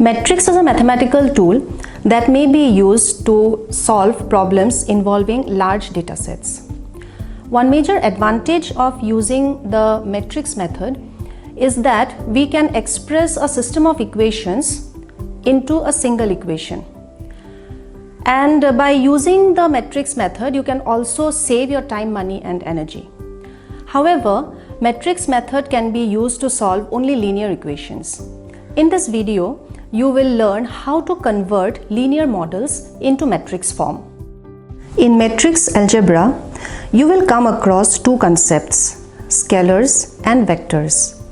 Matrix is a mathematical tool that may be used to solve problems involving large data sets. One major advantage of using the matrix method is that we can express a system of equations into a single equation. And by using the matrix method, you can also save your time, money, and energy. However, matrix method can be used to solve only linear equations. In this video, you will learn how to convert linear models into matrix form. In matrix algebra, you will come across two concepts, scalars and vectors.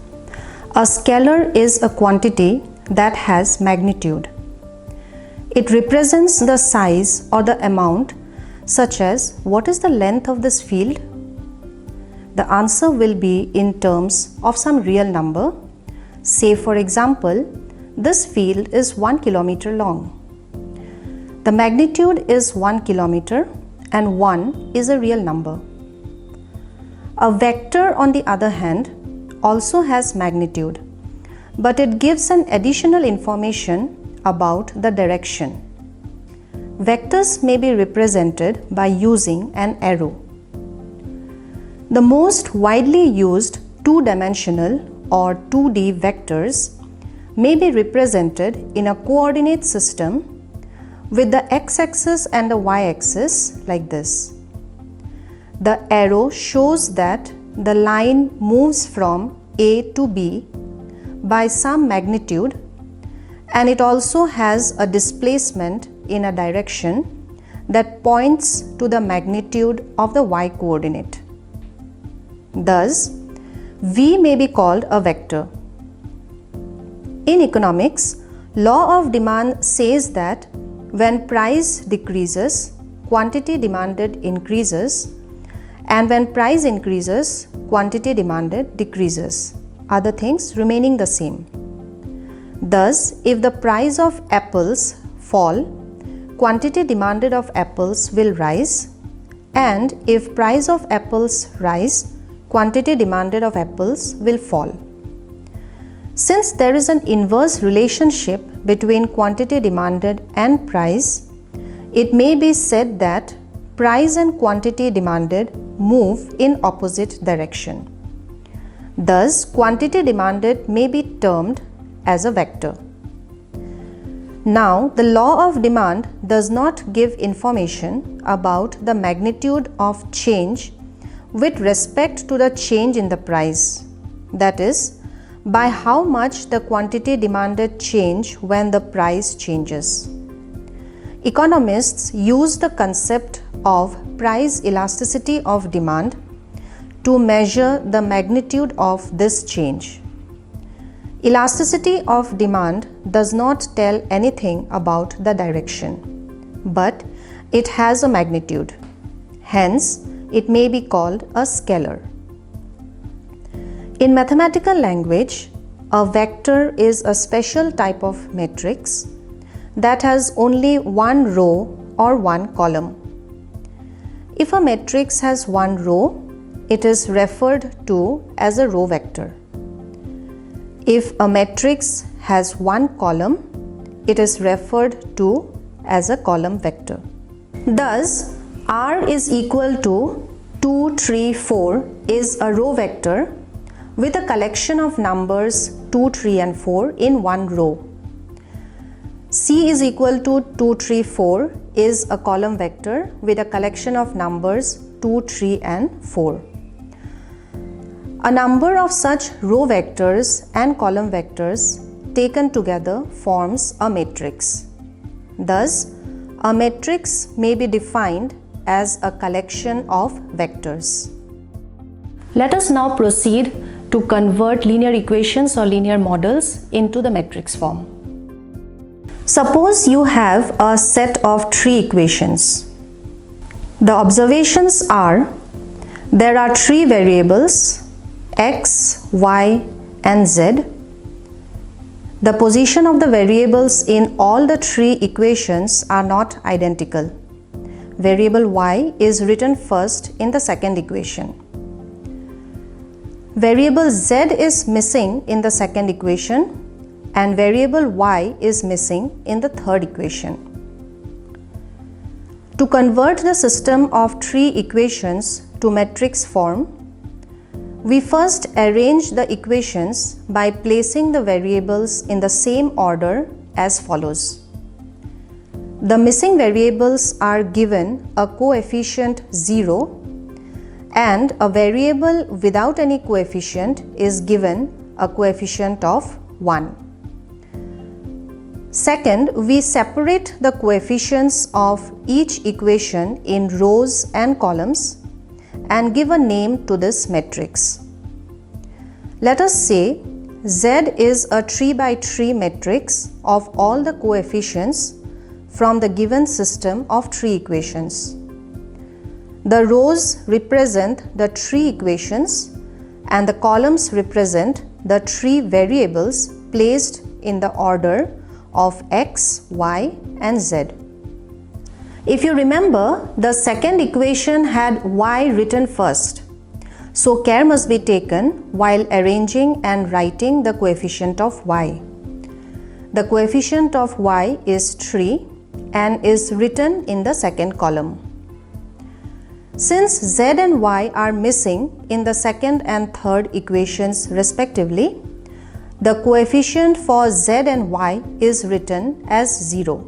A scalar is a quantity that has magnitude. It represents the size or the amount, such as what is the length of this field? The answer will be in terms of some real number. Say for example, this field is 1 kilometer long. The magnitude is 1 kilometer and 1 is a real number. A vector, on the other hand, also has magnitude, but it gives an additional information about the direction. Vectors may be represented by using an arrow. The most widely used two-dimensional or 2D vectors may be represented in a coordinate system with the x-axis and the y-axis like this. The arrow shows that the line moves from A to B by some magnitude, and it also has a displacement in a direction that points to the magnitude of the y coordinate. Thus, V may be called a vector. In economics, law of demand says that when price decreases, quantity demanded increases, and when price increases, quantity demanded decreases, other things remaining the same. Thus, if the price of apples fall, quantity demanded of apples will rise, and if price of apples rise, quantity demanded of apples will fall. Since there is an inverse relationship between quantity demanded and price, it may be said that price and quantity demanded move in opposite direction. Thus, quantity demanded may be termed as a vector. Now, the law of demand does not give information about the magnitude of change with respect to the change in the price, that is, by how much the quantity demanded change when the price changes. Economists use the concept of price elasticity of demand to measure the magnitude of this change. Elasticity of demand does not tell anything about the direction, but it has a magnitude. Hence, it may be called a scalar. In mathematical language, a vector is a special type of matrix that has only one row or one column. If a matrix has one row, it is referred to as a row vector. If a matrix has one column, it is referred to as a column vector. Thus, R is equal to 2, 3, 4 is a row vector with a collection of numbers 2, 3 and 4 in one row. C is equal to 2, 3, 4 is a column vector with a collection of numbers 2, 3 and 4. A number of such row vectors and column vectors taken together forms a matrix. Thus, a matrix may be defined as a collection of vectors. Let us now proceed to convert linear equations or linear models into the matrix form. Suppose you have a set of three equations. The observations are: there are three variables x, y, and z. The position of the variables in all the three equations are not identical. Variable y is written first in the second equation. Variable z is missing in the second equation and variable y is missing in the third equation. To convert the system of three equations to matrix form, we first arrange the equations by placing the variables in the same order as follows. The missing variables are given a coefficient 0 and a variable without any coefficient is given a coefficient of 1. Second, we separate the coefficients of each equation in rows and columns and give a name to this matrix. Let us say Z is a 3 by 3 matrix of all the coefficients from the given system of three equations. The rows represent the three equations and the columns represent the three variables placed in the order of x, y and z. If you remember, the second equation had y written first, so care must be taken while arranging and writing the coefficient of y. The coefficient of y is 3 and is written in the second column. Since z and y are missing in the second and third equations respectively, the coefficient for z and y is written as 0.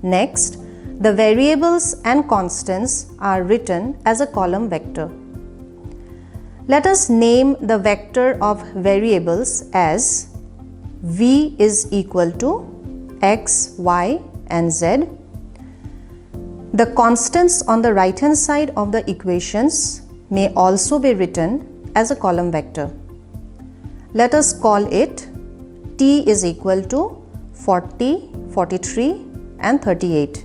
Next, the variables and constants are written as a column vector. Let us name the vector of variables as v is equal to x, y and z. The constants on the right hand side of the equations may also be written as a column vector. Let us call it t is equal to 40, 43 and 38.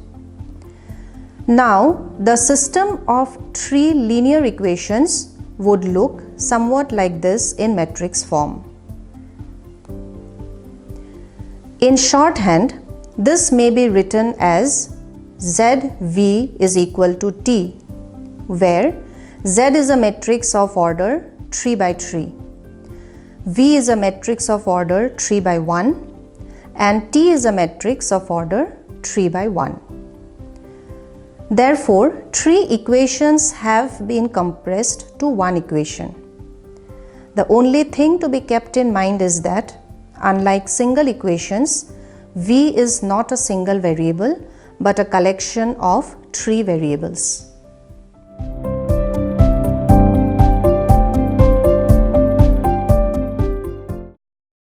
Now, the system of three linear equations would look somewhat like this in matrix form. In shorthand, this may be written as ZV is equal to T, where Z is a matrix of order 3 by 3, V is a matrix of order 3 by 1, and T is a matrix of order 3 by 1. Therefore, three equations have been compressed to one equation. The only thing to be kept in mind is that, unlike single equations, V is not a single variable but a collection of three variables.